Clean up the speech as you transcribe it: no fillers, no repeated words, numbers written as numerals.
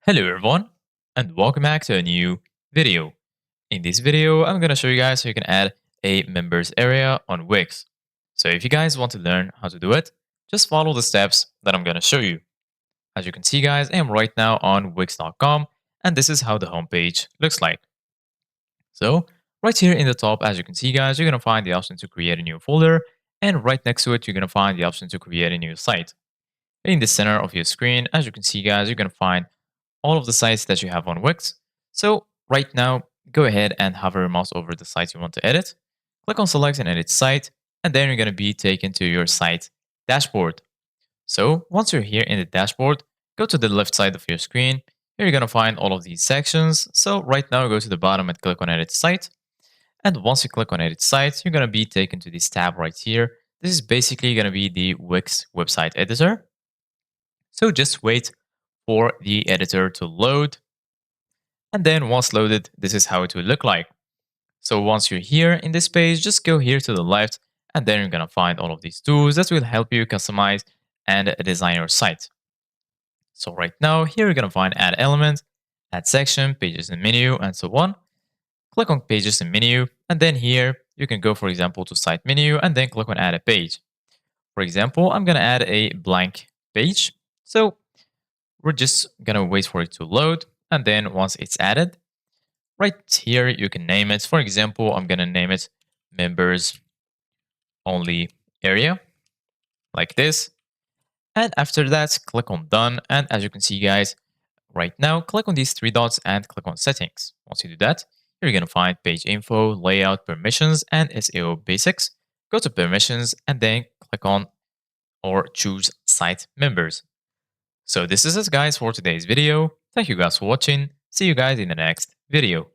Hello everyone, and welcome back to a new video. In this video, I'm going to show you guys how you can add a members area on Wix. So if you guys want to learn how to do it, just follow the steps that I'm going to show you. As you can see guys, I am right now on wix.com and this is how the homepage looks like. So right here in the top, as you can see guys, you're going to find the option to create a new folder, and right next to it, you're going to find the option to create a new site. In the center of your screen, as you can see guys, you're going to find all of the sites that you have on Wix. So right now, go ahead and hover your mouse over the site you want to edit. Click on select and edit site, and then you're going to be taken to your site dashboard. So once you're here in the dashboard, go to the left side of your screen. Here you're going to find all of these sections. So right now, go to the bottom and click on edit site. And once you click on edit site, you're going to be taken to this tab right here. This is basically going to be the Wix website editor. So just wait for the editor to load. And then once loaded, this is how it will look like. So once you're here in this page, just go here to the left, and then you're going to find all of these tools that will help you customize and design your site. So right now, here you're going to find add element, add section, pages and menu, and so on. Click on pages and menu, and then here you can go, for example, to site menu, and then click on add a page. For example, I'm going to add a blank page. So we're just going to wait for it to load. And then once it's added, right here, you can name it. For example, I'm going to name it members only area like this. And after that, click on done. And as you can see, guys, right now, click on these three dots and click on settings. Once you do that, you're going to find page info, layout, permissions, and SEO basics. Go to permissions and then click on or choose site members. So this is it guys for today's video. Thank you guys for watching. See you guys in the next video.